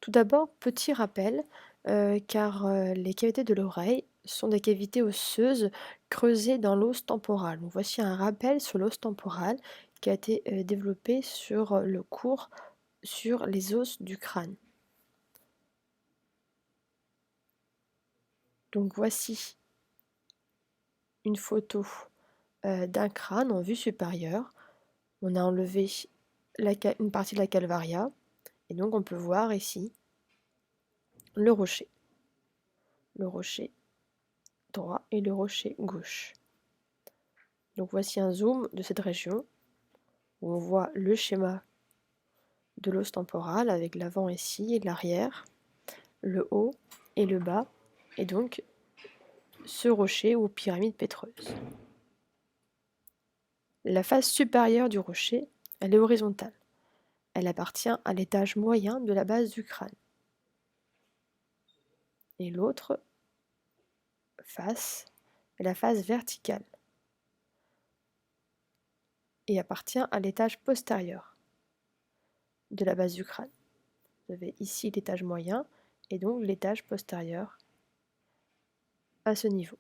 Tout d'abord, petit rappel, car les cavités de l'oreille sont des cavités osseuses creusées dans l'os temporal. Donc voici un rappel sur l'os temporal qui a été développé sur le cours sur les os du crâne. Donc voici une photo d'un crâne en vue supérieure. On a enlevé une partie de la calvaria et donc on peut voir ici le rocher droit et le rocher gauche. Donc voici un zoom de cette région où on voit le schéma de l'os temporal avec l'avant ici et l'arrière, le haut et le bas, et donc ce rocher ou pyramide pétreuse. La face supérieure du rocher, elle est horizontale. Elle appartient à l'étage moyen de la base du crâne. Et l'autre face est la face verticale et appartient à l'étage postérieur de la base du crâne. Vous avez ici l'étage moyen et donc l'étage postérieur à ce niveau.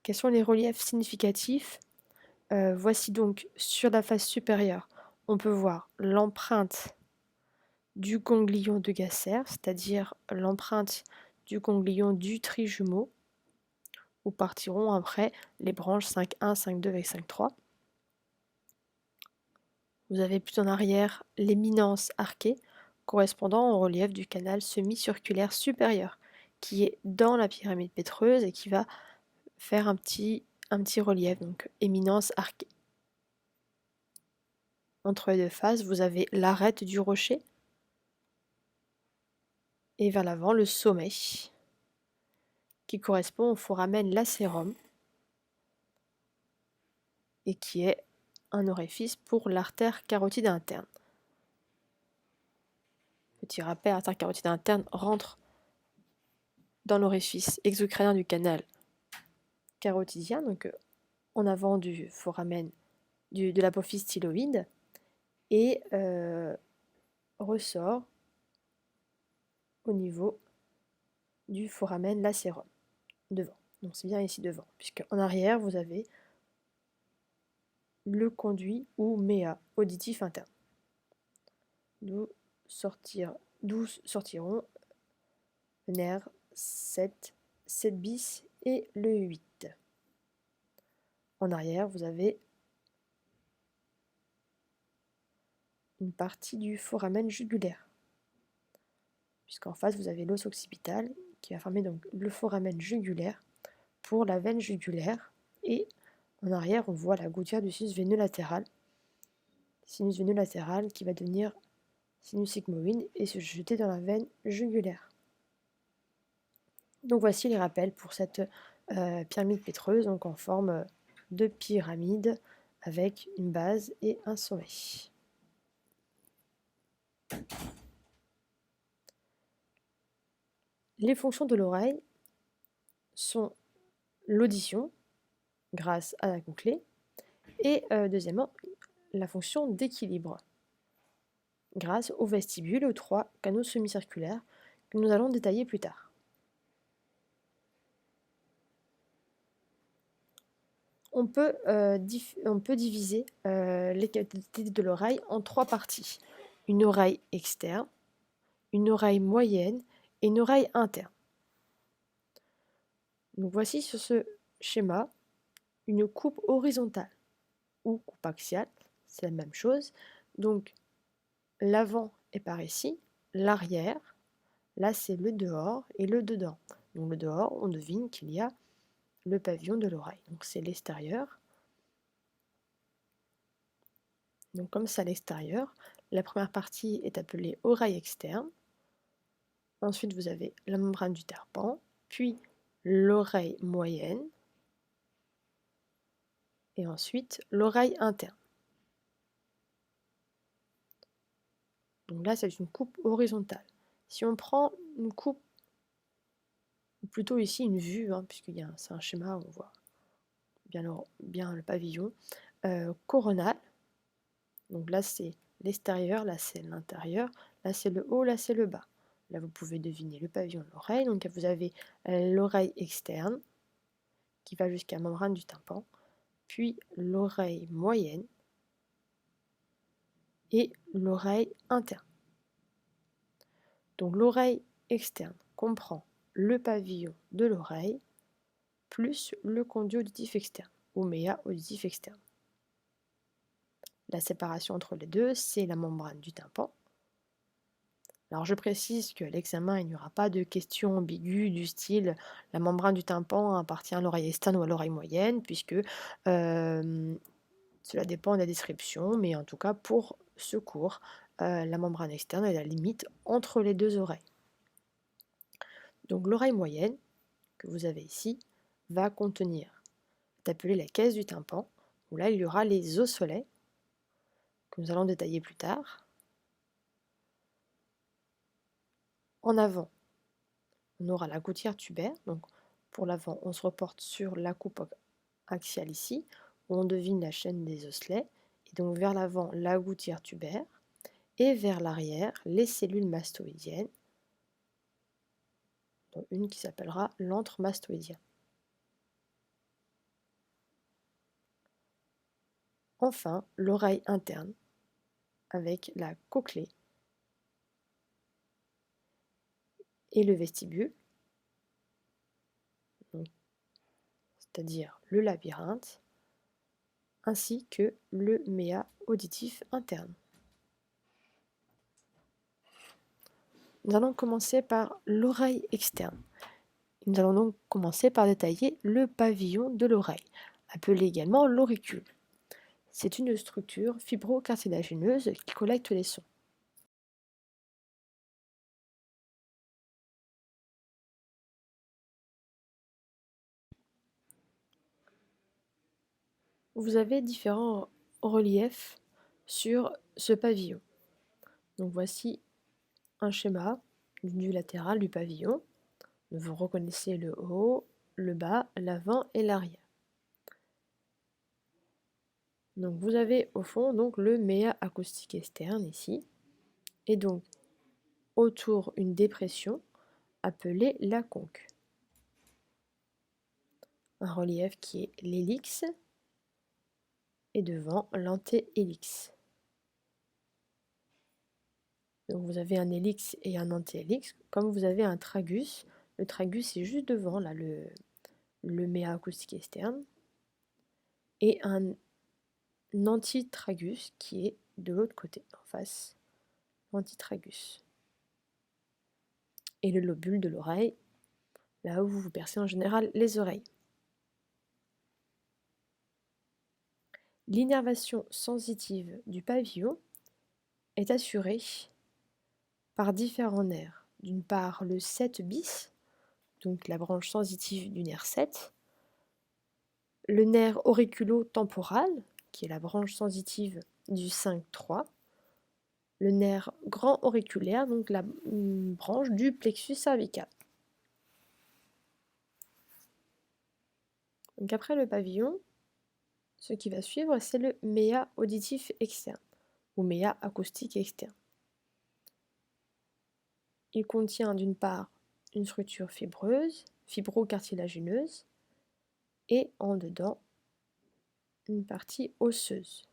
Quels sont les reliefs significatifs? Voici donc sur la face supérieure, on peut voir l'empreinte du ganglion de Gasser, c'est-à-dire l'empreinte du ganglion du trijumeau, où partiront après les branches 5.1, 5.2 et 5.3. Vous avez plus en arrière l'éminence arquée, correspondant au relief du canal semi-circulaire supérieur, qui est dans la pyramide pétreuse et qui va faire un petit relief, donc éminence arquée. Entre les deux faces, vous avez l'arête du rocher et vers l'avant le sommet, qui correspond au foramen lacérum et qui est un orifice pour l'artère carotide interne. Petit rappel, l'artère carotide interne rentre dans l'orifice exocrânien du canal carotidien, donc en avant du foramen de l'apophyse styloïde, et ressort au niveau du foramen lacérum, devant. Donc c'est bien ici devant, puisque en arrière, vous avez le conduit ou méa auditif interne, d'où sortiront le nerf 7, 7 bis et le 8. En arrière, vous avez une partie du foramen jugulaire, puisqu'en face, vous avez l'os occipital qui va former donc le foramen jugulaire pour la veine jugulaire, et en arrière, on voit la gouttière du sinus veineux latéral, qui va devenir sinus sigmoïde et se jeter dans la veine jugulaire. Donc voici les rappels pour cette pyramide pétreuse, donc en forme de pyramide avec une base et un sommet. Les fonctions de l'oreille sont l'audition grâce à la cochlée et deuxièmement la fonction d'équilibre grâce au vestibule et aux 3 canaux semi-circulaires que nous allons détailler plus tard. On peut diviser les cavités de l'oreille en 3 parties. Une oreille externe, une oreille moyenne et une oreille interne. Donc voici sur ce schéma une coupe horizontale ou coupe axiale, c'est la même chose. Donc l'avant est par ici, l'arrière, là c'est le dehors et le dedans. Donc le dehors, on devine qu'il y a le pavillon de l'oreille, donc c'est l'extérieur. Donc comme c'est à l'extérieur, la première partie est appelée oreille externe. Ensuite vous avez la membrane du tympan, puis l'oreille moyenne, et ensuite l'oreille interne. Donc là c'est une coupe horizontale. Si on prend une coupe, ou plutôt ici une vue, puisqu'il c'est un schéma où on voit bien le pavillon, coronal, donc là c'est l'extérieur, là c'est l'intérieur, Là, c'est le haut, là, c'est le bas. Là, vous pouvez deviner le pavillon de l'oreille. Donc, vous avez l'oreille externe qui va jusqu'à la membrane du tympan, puis l'oreille moyenne et l'oreille interne. Donc, l'oreille externe comprend le pavillon de l'oreille plus le conduit auditif externe, ou méa auditif externe. La séparation entre les deux, c'est la membrane du tympan. Alors je précise qu'à l'examen, il n'y aura pas de questions ambiguës du style la membrane du tympan appartient à l'oreille externe ou à l'oreille moyenne, puisque cela dépend de la description, mais en tout cas pour ce cours, la membrane externe est la limite entre les deux oreilles. Donc l'oreille moyenne, que vous avez ici, va contenir, est appelée la caisse du tympan, où là il y aura les osselets, que nous allons détailler plus tard. En avant, on aura la gouttière tubaire, donc pour l'avant, on se reporte sur la coupe axiale ici, où on devine la chaîne des osselets, et donc vers l'avant, la gouttière tubaire, et vers l'arrière, les cellules mastoïdiennes, dont une qui s'appellera l'antre mastoïdien. Enfin, l'oreille interne, avec la cochlée et le vestibule, c'est-à-dire le labyrinthe, ainsi que le méa auditif interne. Nous allons commencer par l'oreille externe. Nous allons donc commencer par détailler le pavillon de l'oreille, appelé également l'auricule. C'est une structure fibro-cartilagineuse qui collecte les sons. Vous avez différents reliefs sur ce pavillon. Donc voici un schéma du latéral du pavillon. Vous reconnaissez le haut, le bas, l'avant et l'arrière. Donc vous avez au fond donc le méa acoustique externe ici, et donc autour une dépression appelée la conque. Un relief qui est l'hélix et devant l'antéhélix. Donc vous avez un hélix et un antéhélix, comme vous avez un tragus. Le tragus est juste devant là, le méa acoustique externe, et un antitragus qui est de l'autre côté, en face, antitragus. Et le lobule de l'oreille, là où vous percez en général les oreilles. L'innervation sensitive du pavillon est assurée par différents nerfs. D'une part, le 7 bis, donc la branche sensitive du nerf 7, le nerf auriculo-temporal, qui est la branche sensitive du 5-3, le nerf grand auriculaire, donc la branche du plexus cervical. Donc après le pavillon, ce qui va suivre, c'est le méa auditif externe, ou méa acoustique externe. Il contient d'une part une structure fibreuse, fibro-cartilagineuse, et en dedans une partie osseuse.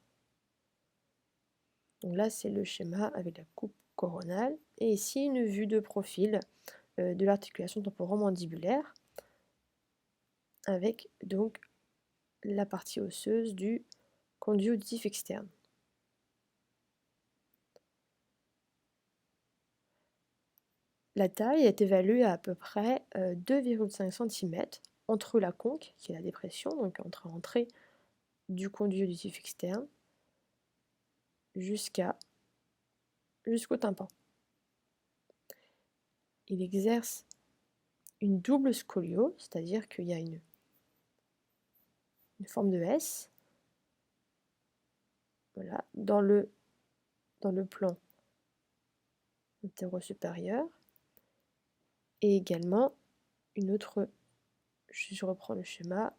Donc là, c'est le schéma avec la coupe coronale, et ici une vue de profil de l'articulation temporomandibulaire, avec donc la partie osseuse du conduit auditif externe. La taille est évaluée à peu près 2,5 cm entre la conque, qui est la dépression, donc entre l'entrée du conduit auditif externe, jusqu'au tympan. Il exerce une double scolio, c'est-à-dire qu'il y a une forme de S, voilà, dans le plan antéro-supérieur, et également une autre, je reprends le schéma,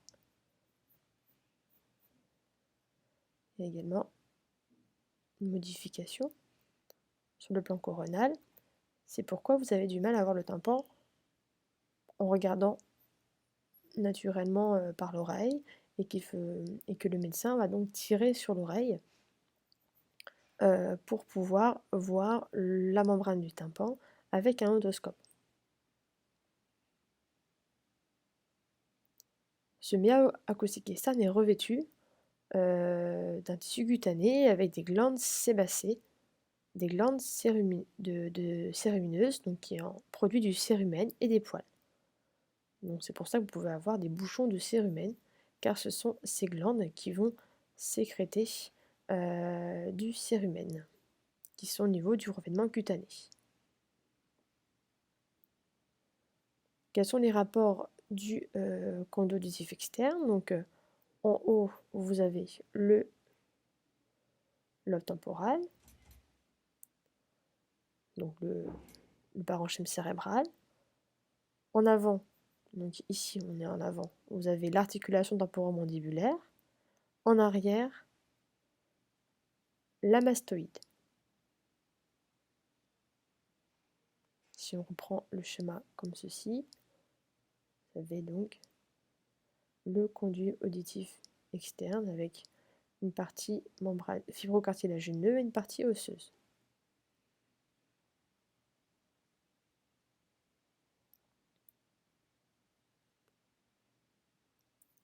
il y a également une modification sur le plan coronal. C'est pourquoi vous avez du mal à voir le tympan en regardant naturellement par l'oreille et que le médecin va donc tirer sur l'oreille pour pouvoir voir la membrane du tympan avec un otoscope. Ce myoacoustic externe est revêtu d'un tissu cutané avec des glandes sébacées, des glandes cérumineuses, donc qui produit du cérumen et des poils. Donc c'est pour ça que vous pouvez avoir des bouchons de cérumen, car ce sont ces glandes qui vont sécréter du cérumen, qui sont au niveau du revêtement cutané. Quels sont les rapports du conduit auditif externe? Donc en haut, vous avez le lobe temporal, donc le parenchyme cérébral. En avant, donc ici on est en avant, vous avez l'articulation temporomandibulaire. En arrière, la mastoïde. Si on reprend le schéma comme ceci, vous avez donc le conduit auditif externe avec une partie membrane fibrocartilagineuse et une partie osseuse.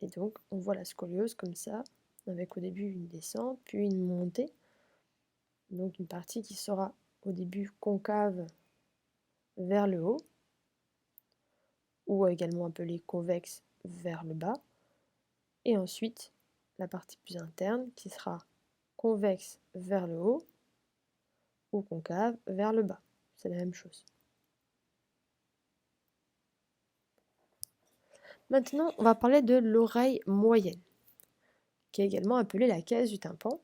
Et donc on voit la scoliose comme ça, avec au début une descente, puis une montée. Donc une partie qui sera au début concave vers le haut, ou également appelée convexe vers le bas, et ensuite la partie plus interne qui sera convexe vers le haut ou concave vers le bas. C'est la même chose. Maintenant, on va parler de l'oreille moyenne, qui est également appelée la caisse du tympan,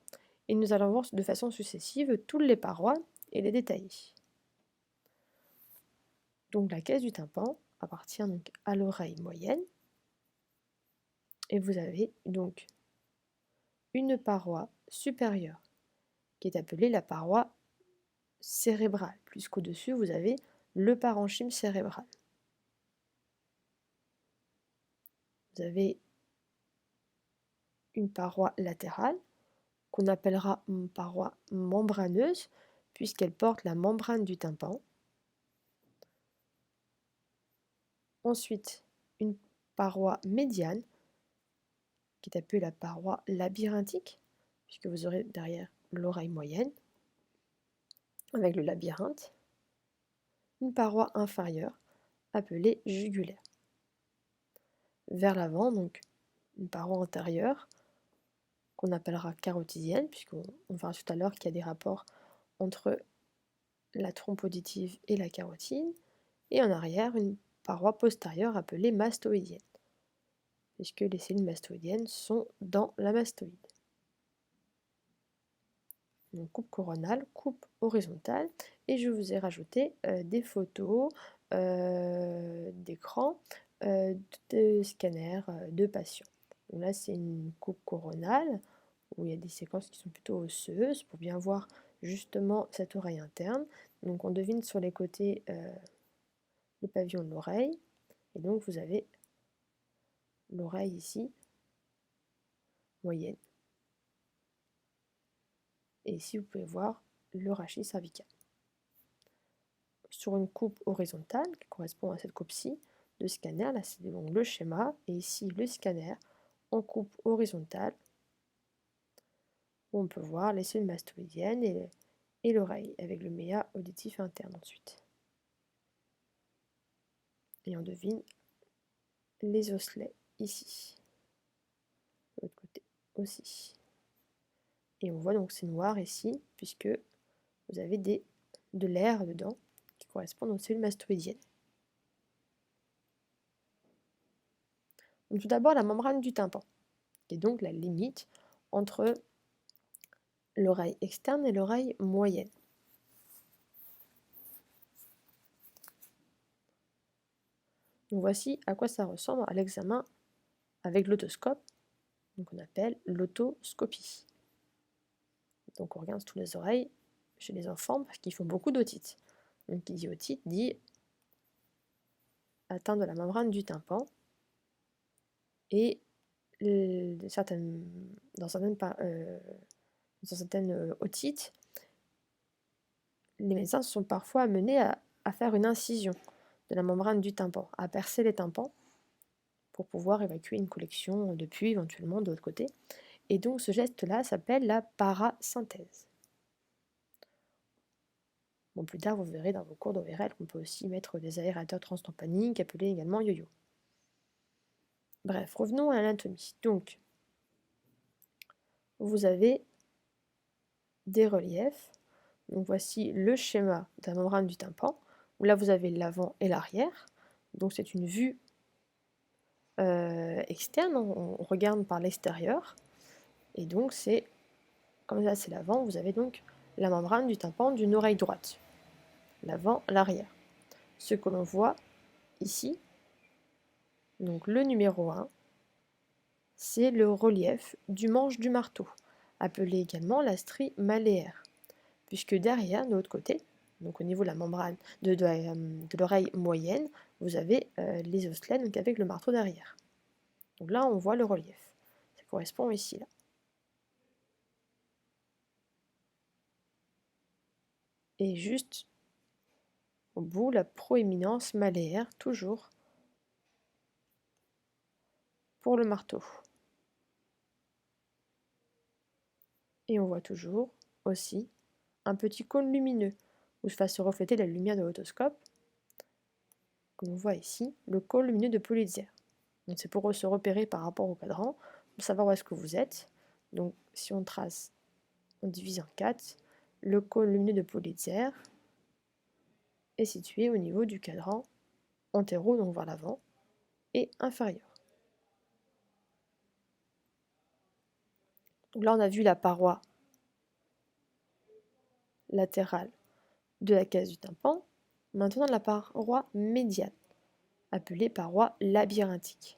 et nous allons voir de façon successive toutes les parois et les détailler. Donc la caisse du tympan appartient donc à l'oreille moyenne, et vous avez donc une paroi supérieure qui est appelée la paroi cérébrale, puisqu'au-dessus vous avez le parenchyme cérébral. Vous avez une paroi latérale qu'on appellera une paroi membraneuse puisqu'elle porte la membrane du tympan. Ensuite, une paroi médiane qui est appelée la paroi labyrinthique puisque vous aurez derrière l'oreille moyenne avec le labyrinthe. Une paroi inférieure appelée jugulaire. Vers l'avant, donc une paroi antérieure qu'on appellera carotidienne, puisqu'on verra tout à l'heure qu'il y a des rapports entre la trompe auditive et la carotide, et en arrière, une paroi postérieure appelée mastoïdienne, puisque les cellules mastoïdiennes sont dans la mastoïde. Donc coupe coronale, coupe horizontale, et je vous ai rajouté des photos d'écran de scanners de patients. Donc là, c'est une coupe coronale où il y a des séquences qui sont plutôt osseuses pour bien voir justement cette oreille interne. Donc on devine sur les côtés le pavillon de l'oreille, et donc vous avez l'oreille ici, moyenne. Et ici, vous pouvez voir le rachis cervical. Sur une coupe horizontale, qui correspond à cette coupe-ci, de scanner, là c'est donc le schéma, et ici le scanner en coupe horizontale, où on peut voir les cellules mastoïdiennes et l'oreille, avec le méa auditif interne ensuite. Et on devine les osselets ici, de l'autre côté aussi. Et on voit donc c'est noir ici, puisque vous avez de l'air dedans, qui correspondent aux cellules mastoïdiennes. Donc tout d'abord la membrane du tympan, qui est donc la limite entre l'oreille externe et l'oreille moyenne. Donc voici à quoi ça ressemble à l'examen avec l'otoscope, qu'on appelle l'otoscopie. Donc on regarde toutes les oreilles chez les enfants parce qu'ils font beaucoup d'otite. Donc qui dit otite dit atteinte de la membrane du tympan. Et dans certaines otites, les médecins sont parfois amenés à faire une incision de la membrane du tympan, à percer les tympans pour pouvoir évacuer une collection de pus éventuellement de l'autre côté. Et donc ce geste-là s'appelle la parasynthèse. Bon, plus tard, vous verrez dans vos cours d'ORL qu'on peut aussi mettre des aérateurs transtympaniques, appelés également yo-yo. Bref, revenons à l'anatomie. Donc, vous avez des reliefs. Donc voici le schéma de la membrane du tympan, où là vous avez l'avant et l'arrière. Donc c'est une vue externe, on regarde par l'extérieur. Et donc c'est, comme ça c'est l'avant, vous avez donc la membrane du tympan d'une oreille droite. L'avant, l'arrière. Ce que l'on voit ici, donc le numéro 1, c'est le relief du manche du marteau, appelé également la strie maléaire, puisque derrière, de l'autre côté, donc au niveau de la membrane de l'oreille moyenne, vous avez les osselets donc avec le marteau derrière. Donc là, on voit le relief. Ça correspond ici, là. Et juste au bout, la proéminence maléaire, toujours pour le marteau. Et on voit toujours aussi un petit cône lumineux où va se refléter la lumière de l'autoscope, comme on voit ici, le cône lumineux de Pulitzer. Donc c'est pour se repérer par rapport au cadran, pour savoir où est-ce que vous êtes. Donc si on trace, on divise en 4, le cône lumineux de Pulitzer est situé au niveau du cadran antéro, donc vers l'avant, et inférieur. Donc là on a vu la paroi latérale de la case du tympan. Maintenant la paroi médiane, appelée paroi labyrinthique.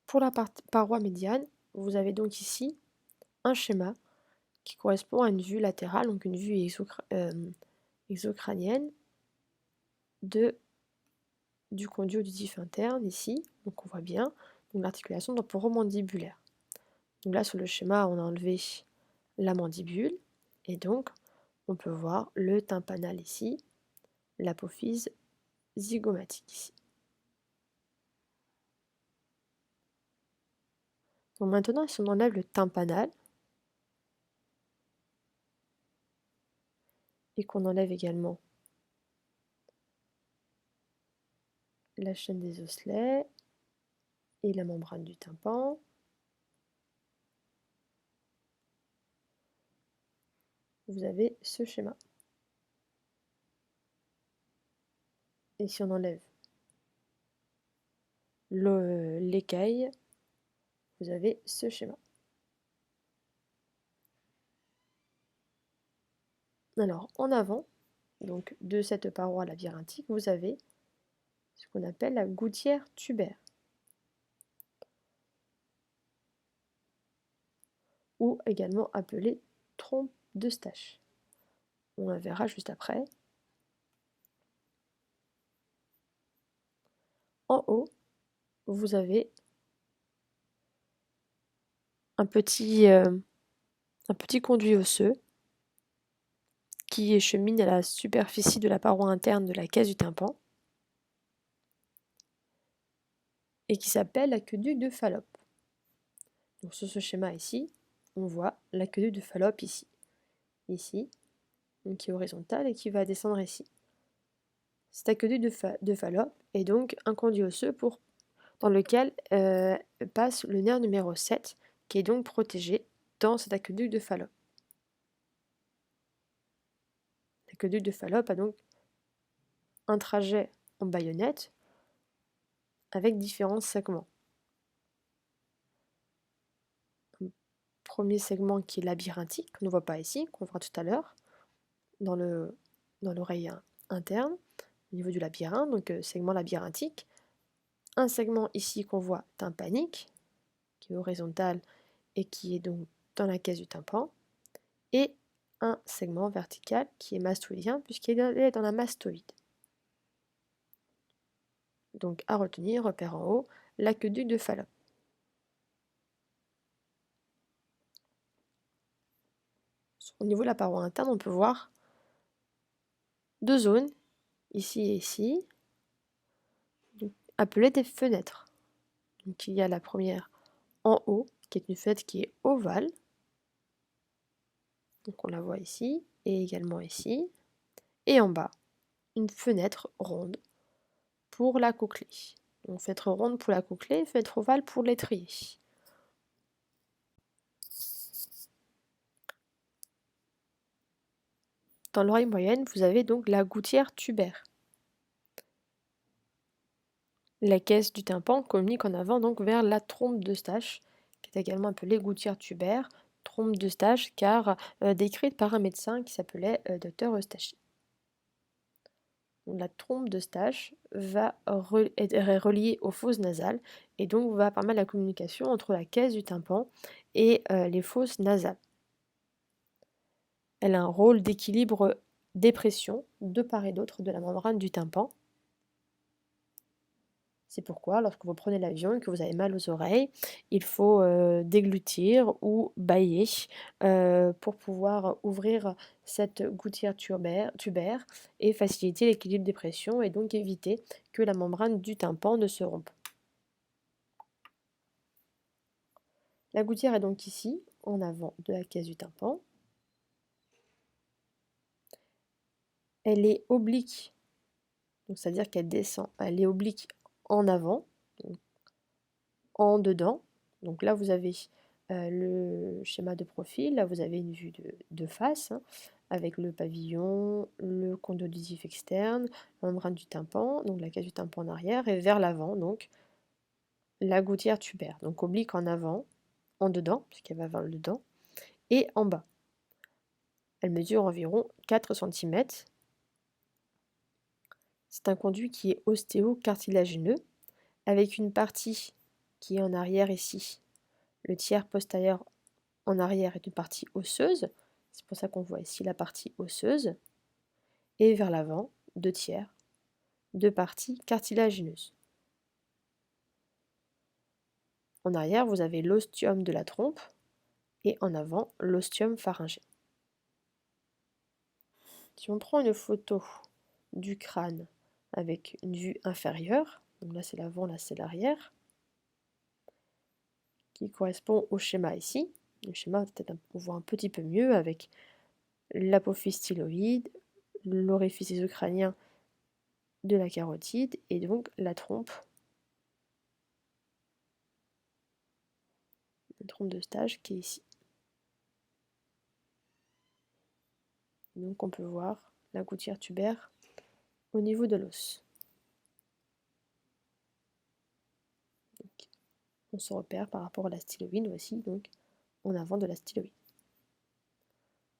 Pour la paroi médiane, vous avez donc ici un schéma qui correspond à une vue latérale, donc une vue exocrânienne du conduit auditif interne ici, donc on voit bien l'articulation temporomandibulaire. Donc là sur le schéma on a enlevé la mandibule et donc on peut voir le tympanal ici, l'apophyse zygomatique ici. Donc maintenant si on enlève le tympanal et qu'on enlève également la chaîne des osselets et la membrane du tympan, vous avez ce schéma. Et si on enlève l'écaille, vous avez ce schéma. Alors, en avant, donc de cette paroi labyrinthique, vous avez ce qu'on appelle la gouttière tubaire, ou également appelée trompe d'Eustache. On la verra juste après. En haut, vous avez un petit conduit osseux qui chemine à la superficie de la paroi interne de la case du tympan et qui s'appelle l'aqueduc de Fallope. Donc sur ce schéma ici, on voit l'aqueduc de Fallope ici, donc qui est horizontal et qui va descendre ici. Cet aqueduc de Fallope est donc un conduit osseux dans lequel passe le nerf numéro 7, qui est donc protégé dans cet aqueduc de Fallope. L'aqueduc de Fallope a donc un trajet en baïonnette avec différents segments. Un premier segment qui est labyrinthique, qu'on ne voit pas ici, qu'on verra tout à l'heure, dans l'oreille interne, au niveau du labyrinthe, donc segment labyrinthique, un segment ici qu'on voit tympanique, qui est horizontal et qui est donc dans la caisse du tympan, et un segment vertical qui est mastoïdien puisqu'il est dans la mastoïde. Donc à retenir, repère en haut, l'aqueduc de Fallope. Au niveau de la paroi interne, on peut voir deux zones, ici et ici, appelées des fenêtres. Donc il y a la première en haut, qui est une fenêtre qui est ovale. Donc on la voit ici, et également ici. Et en bas, une fenêtre ronde pour la cochlée. Donc fenêtre ronde pour la cochlée, fenêtre ovale pour l'étrier. Dans l'oreille moyenne, vous avez donc la gouttière tubaire. La caisse du tympan communique en avant donc vers la trompe d'Eustache, qui est également appelée gouttière tubaire, trompe d'Eustache, car décrite par un médecin qui s'appelait Dr Eustache. La trompe d'Eustache est reliée aux fosses nasales et donc va permettre la communication entre la caisse du tympan et les fosses nasales. Elle a un rôle d'équilibre des pressions de part et d'autre de la membrane du tympan. C'est pourquoi, lorsque vous prenez l'avion et que vous avez mal aux oreilles, il faut déglutir ou bâiller pour pouvoir ouvrir cette gouttière tubaire et faciliter l'équilibre des pressions et donc éviter que la membrane du tympan ne se rompe. La gouttière est donc ici, en avant de la caisse du tympan. Elle est oblique, c'est-à-dire qu'elle descend. Elle est oblique en avant, donc en dedans. Donc là, vous avez le schéma de profil. Là, vous avez une vue de face, hein, avec le pavillon, le condylogisif externe, la membrane du tympan, donc la cage du tympan en arrière, et vers l'avant, donc la gouttière tubaire. Donc oblique en avant, en dedans, puisqu'elle va vers le dedans, et en bas. Elle mesure environ 4 cm. C'est un conduit qui est ostéocartilagineux, avec une partie qui est en arrière ici. Le tiers postérieur en arrière est une partie osseuse, c'est pour ça qu'on voit ici la partie osseuse, et vers l'avant, 2 tiers, 2 parties cartilagineuses. En arrière, vous avez l'ostium de la trompe, et en avant, l'ostium pharyngé. Si on prend une photo du crâne avec une vue inférieure, donc là c'est l'avant, là c'est l'arrière, qui correspond au schéma ici. Le schéma, peut-être on voit un petit peu mieux avec l'apophyse styloïde, l'orifice ésocrânien de la carotide et donc la trompe d'Eustache qui est ici. Donc on peut voir la gouttière tubaire au niveau de l'os. On se repère par rapport à la styloïde aussi, donc en avant de la styloïde.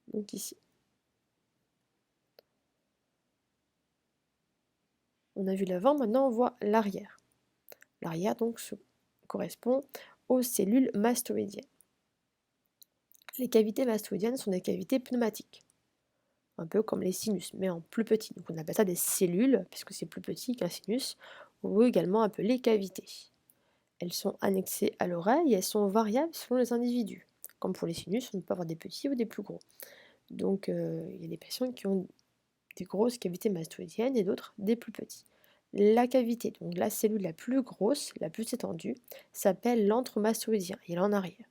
Donc ici. On a vu l'avant, maintenant on voit l'arrière. L'arrière donc correspond aux cellules mastoïdiennes. Les cavités mastoïdiennes sont des cavités pneumatiques, un peu comme les sinus, mais en plus petit. Donc on appelle ça des cellules, puisque c'est plus petit qu'un sinus, ou également appelées cavités. Elles sont annexées à l'oreille et elles sont variables selon les individus. Comme pour les sinus, on peut avoir des petits ou des plus gros. Donc il y a des patients qui ont des grosses cavités mastoïdiennes et d'autres des plus petits. La cavité, donc la cellule la plus grosse, la plus étendue, s'appelle l'antre mastoïdien, il est en arrière.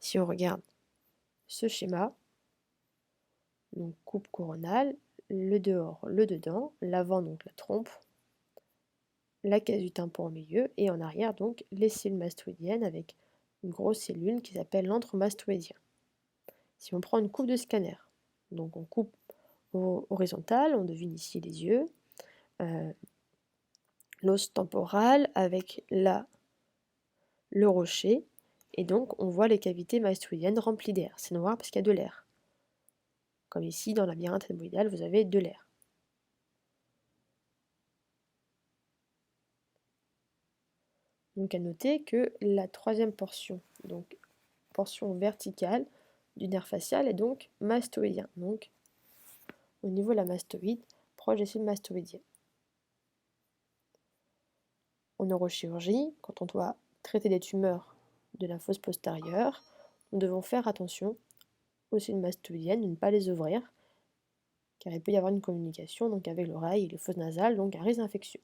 Si on regarde ce schéma, donc coupe coronale, le dehors, le dedans, l'avant donc la trompe, la case du tympan au milieu, et en arrière donc les cellules mastoïdiennes avec une grosse cellule qui s'appelle l'antre mastoïdien. Si on prend une coupe de scanner, donc on coupe horizontale, on devine ici les yeux, l'os temporal avec là le rocher, et donc on voit les cavités mastoïdiennes remplies d'air. C'est noir parce qu'il y a de l'air. Comme ici dans la labyrinthe hémoïdale, vous avez de l'air. Donc à noter que la troisième portion, donc portion verticale du nerf facial est donc mastoïdien, donc au niveau de la mastoïde, proche des cils mastoïdiens. En neurochirurgie, quand on doit traiter des tumeurs de la fosse postérieure, nous devons faire attention aux cils mastoïdiennes, de ne pas les ouvrir, car il peut y avoir une communication donc avec l'oreille et les fosses nasales, donc un risque d'infection.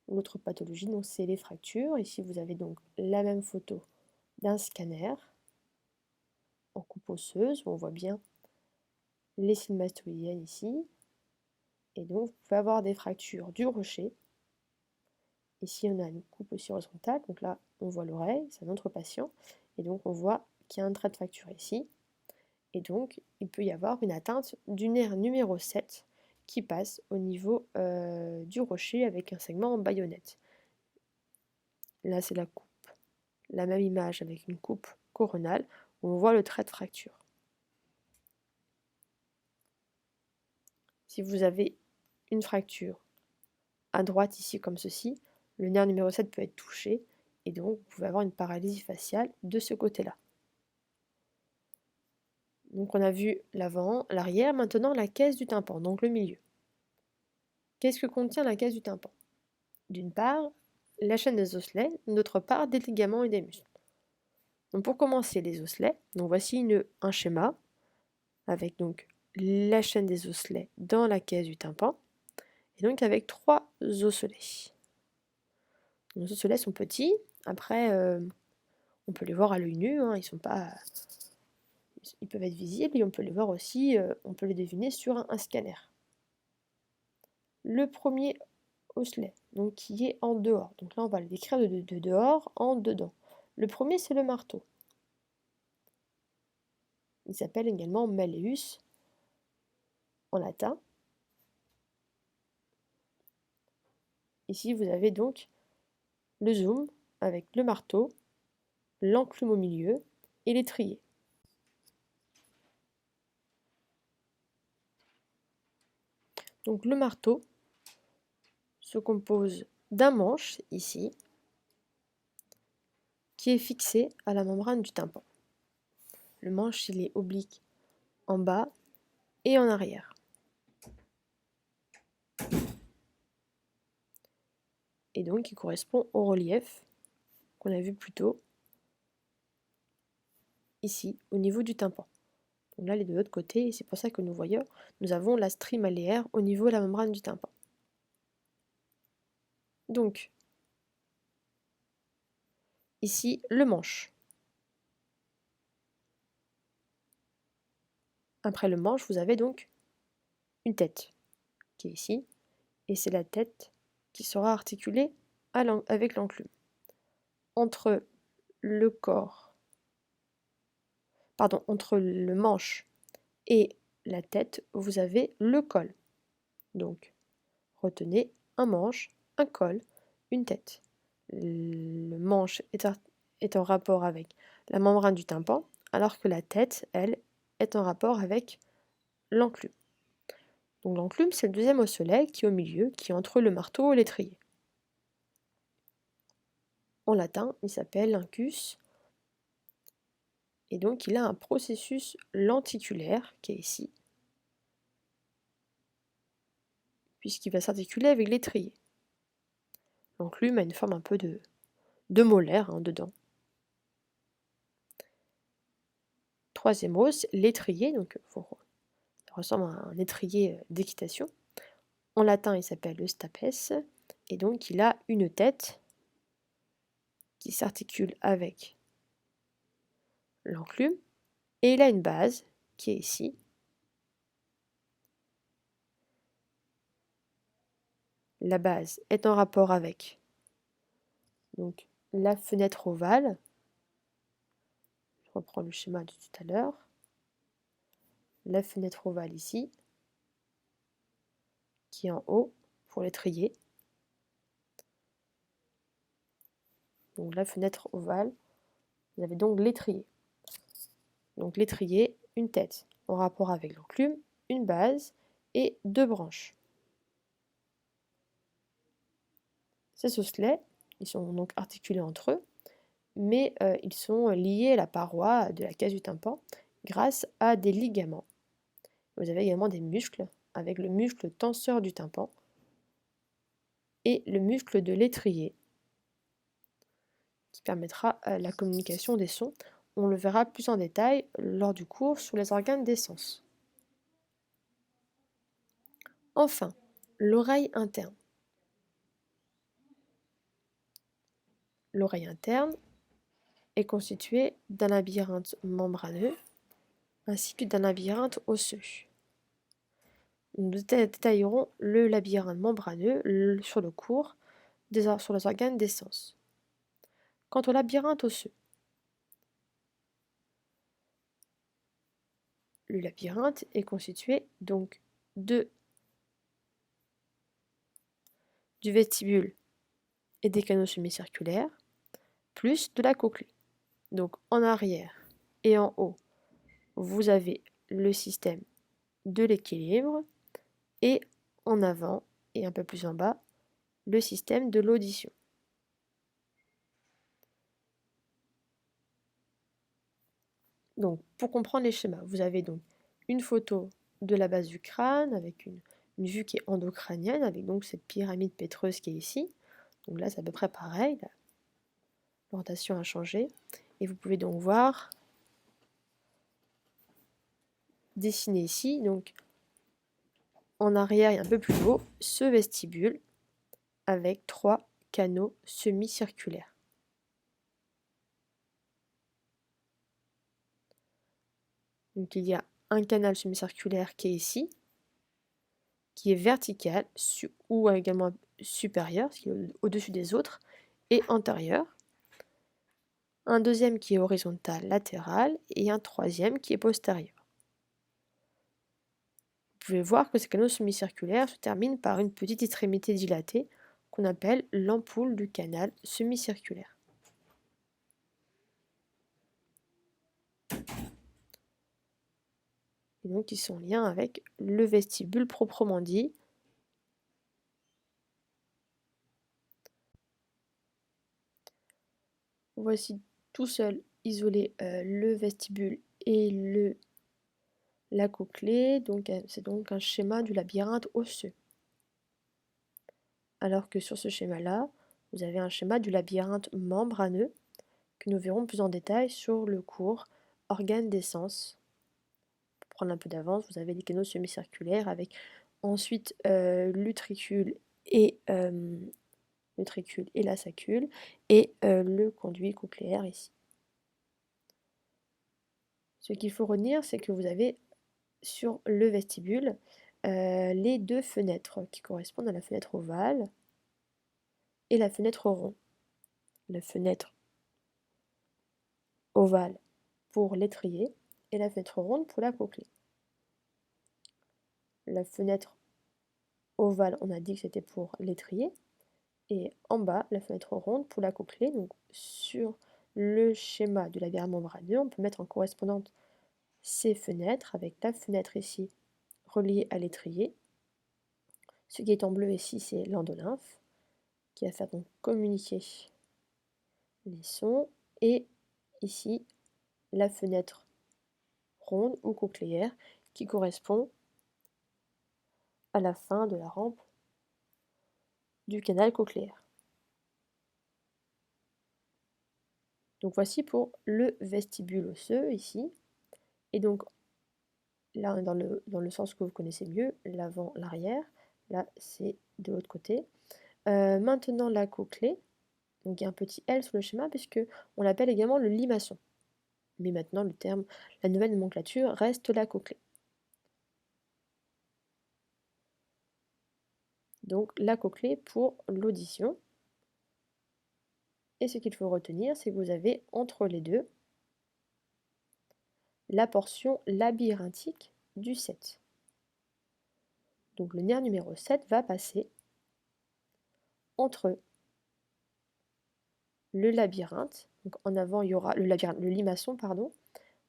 L'autre pathologie, c'est les fractures. Ici, vous avez donc la même photo d'un scanner en coupe osseuse, où on voit bien les cils mastoïdiennes ici. Et donc, vous pouvez avoir des fractures du rocher. Ici, on a une coupe aussi horizontale. Donc là, on voit l'oreille, c'est un autre patient. Et donc, on voit qu'il y a un trait de fracture ici. Et donc, il peut y avoir une atteinte du nerf numéro 7 qui passe au niveau du rocher avec un segment en baïonnette. Là, c'est la coupe. La même image avec une coupe coronale où on voit le trait de fracture. Si vous avez une fracture à droite ici comme ceci, le nerf numéro 7 peut être touché et donc vous pouvez avoir une paralysie faciale de ce côté-là. Donc on a vu l'avant, l'arrière, maintenant la caisse du tympan, donc le milieu. Qu'est-ce que contient la caisse du tympan? D'une part, la chaîne des osselets, d'autre part, des ligaments et des muscles. Donc pour commencer, les osselets, donc voici un schéma avec donc la chaîne des osselets dans la caisse du tympan, et donc avec 3 osselets. Les osselets sont petits, après on peut les voir à l'œil nu, hein, ils peuvent être visibles et on peut les voir aussi, on peut les deviner sur un scanner. Le premier osselet, donc qui est en dehors, donc là on va le décrire de dehors en dedans. Le premier c'est le marteau. Il s'appelle également malleus en latin. Ici vous avez donc le zoom avec le marteau, l'enclume au milieu et l'étrier. Donc le marteau se compose d'un manche ici qui est fixé à la membrane du tympan. Le manche il est oblique en bas et en arrière. Et donc il correspond au relief qu'on a vu plus tôt ici au niveau du tympan. Donc là, il est de l'autre côté, et c'est pour ça que nous avons la strie malléaire au niveau de la membrane du tympan. Donc, ici, le manche. Après le manche, vous avez donc une tête, qui est ici, et c'est la tête qui sera articulée avec l'enclume. Entre le corps, pardon, entre le manche et la tête, vous avez le col. Donc, retenez un manche, un col, une tête. Le manche est en rapport avec la membrane du tympan, alors que la tête, elle, est en rapport avec l'enclume. Donc l'enclume, c'est le deuxième osselet qui est au milieu, qui est entre le marteau et l'étrier. En latin, il s'appelle incus, et donc il a un processus lenticulaire qui est ici, puisqu'il va s'articuler avec l'étrier. L'enclume a une forme un peu de molaire dedans. Troisième os, l'étrier, donc ça ressemble à un étrier d'équitation. En latin, il s'appelle le stapes, et donc il a une tête qui s'articule avec l'enclume, et il a une base qui est ici. La base est en rapport avec donc, la fenêtre ovale. Je reprends le schéma de tout à l'heure. La fenêtre ovale ici, qui est en haut pour l'étrier. Donc la fenêtre ovale, vous avez donc l'étrier. Donc l'étrier, une tête en rapport avec l'enclume, une base et 2 branches. Ces osselets, ils sont donc articulés entre eux, mais ils sont liés à la paroi de la cage du tympan grâce à des ligaments. Vous avez également des muscles, avec le muscle tenseur du tympan et le muscle de l'étrier, qui permettra la communication des sons. On le verra plus en détail lors du cours sur les organes des sens. Enfin, l'oreille interne. L'oreille interne est constituée d'un labyrinthe membraneux ainsi que d'un labyrinthe osseux. Nous détaillerons le labyrinthe membraneux sur le cours sur les organes des sens. Quant au labyrinthe osseux, le labyrinthe est constitué donc du vestibule et des canaux semi-circulaires, plus de la cochlée. Donc en arrière et en haut, vous avez le système de l'équilibre, et en avant et un peu plus en bas, le système de l'audition. Donc pour comprendre les schémas, vous avez donc une photo de la base du crâne avec une vue qui est endocrânienne, avec donc cette pyramide pétreuse qui est ici. Donc là c'est à peu près pareil, l'orientation a changé. Et vous pouvez donc voir dessiné ici, donc en arrière et un peu plus haut, ce vestibule avec 3 canaux semi-circulaires. Donc il y a un canal semi-circulaire qui est ici, qui est vertical ou également supérieur, qui est au-dessus des autres, et antérieur. Un deuxième qui est horizontal latéral et un troisième qui est postérieur. Vous pouvez voir que ces canaux semi-circulaires se terminent par une petite extrémité dilatée qu'on appelle l'ampoule du canal semi-circulaire. Et donc ils sont en lien avec le vestibule proprement dit. Voici tout seul isolé le vestibule et la cochlée, donc c'est donc un schéma du labyrinthe osseux. Alors que sur ce schéma-là, vous avez un schéma du labyrinthe membraneux que nous verrons plus en détail sur le cours organes des sens. Pour prendre un peu d'avance, vous avez des canaux semi-circulaires avec ensuite l'utricule et la sacule et le conduit cochléaire ici. Ce qu'il faut retenir, c'est que vous avez sur le vestibule les 2 fenêtres qui correspondent à la fenêtre ovale et la fenêtre ronde. La fenêtre ovale pour l'étrier et la fenêtre ronde pour la cochlée. La fenêtre ovale, on a dit que c'était pour l'étrier, et en bas, la fenêtre ronde pour la cochlée. Donc sur le schéma du labyrinthe membraneux, on peut mettre en correspondance ces fenêtres avec la fenêtre ici reliée à l'étrier. Ce qui est en bleu ici, c'est l'endolymphe, qui va faire donc communiquer les sons, et ici la fenêtre ronde ou cochléaire qui correspond à la fin de la rampe du canal cochléaire. Donc voici pour le vestibule osseux ici, et donc là on est dans le sens que vous connaissez mieux, l'avant, l'arrière, là c'est de l'autre côté. Maintenant la cochlée, donc il y a un petit L sur le schéma puisque on l'appelle également le limaçon. Mais maintenant la nouvelle nomenclature reste la cochlée. Donc la cochlée pour l'audition. Et ce qu'il faut retenir, c'est que vous avez entre les deux la portion labyrinthique du 7. Donc le nerf numéro 7 va passer entre le labyrinthe, donc en avant il y aura le limaçon, pardon,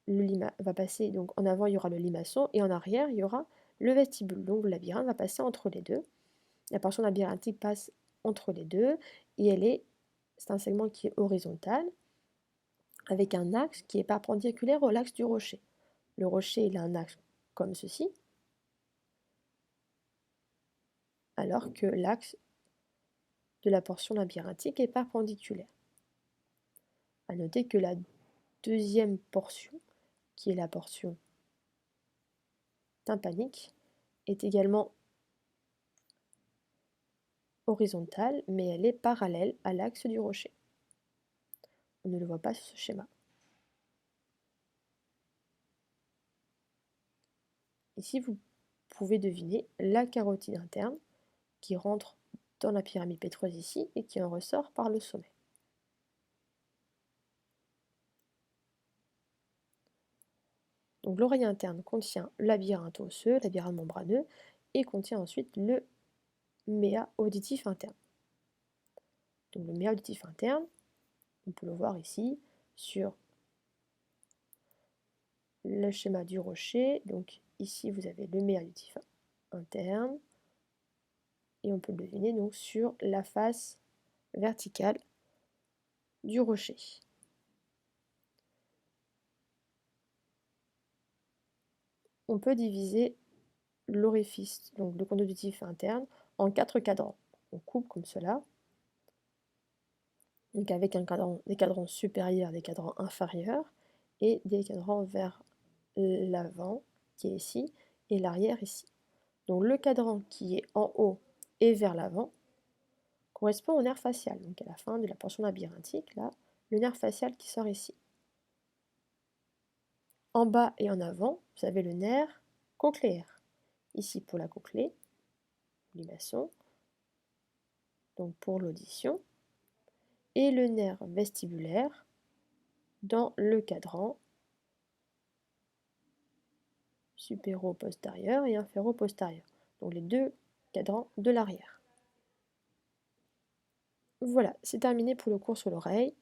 va passer, donc en avant il y aura le limaçon et en arrière il y aura le vestibule. Donc le labyrinthe va passer entre les deux. La portion labyrinthique passe entre les deux, et c'est un segment qui est horizontal, avec un axe qui est perpendiculaire au axe du rocher. Le rocher, il a un axe comme ceci, alors que l'axe de la portion labyrinthique est perpendiculaire. À noter que la deuxième portion, qui est la portion tympanique, est également horizontale, mais elle est parallèle à l'axe du rocher. On ne le voit pas sur ce schéma. Ici, vous pouvez deviner la carotide interne qui rentre dans la pyramide pétroise ici et qui en ressort par le sommet. Donc l'oreille interne contient le labyrinthe osseux, le labyrinthe membraneux, et contient ensuite le méa auditif interne. Donc le méa auditif interne, on peut le voir ici sur le schéma du rocher. Donc ici vous avez le méa auditif interne, et on peut le deviner donc sur la face verticale du rocher. On peut diviser l'orifice, donc le conduit auditif interne, en 4 cadrans. On coupe comme cela, donc avec des cadrans supérieurs, des cadrans inférieurs, et des cadrans vers l'avant, qui est ici, et l'arrière ici. Donc le cadran qui est en haut et vers l'avant correspond au nerf facial, donc à la fin de la portion labyrinthique, là, le nerf facial qui sort ici. En bas et en avant, vous avez le nerf cochléaire. Ici pour la cochlée, l'imation, donc pour l'audition, et le nerf vestibulaire dans le cadran supéro-postérieur et inféro-postérieur, donc les deux cadrans de l'arrière. Voilà, c'est terminé pour le cours sur l'oreille.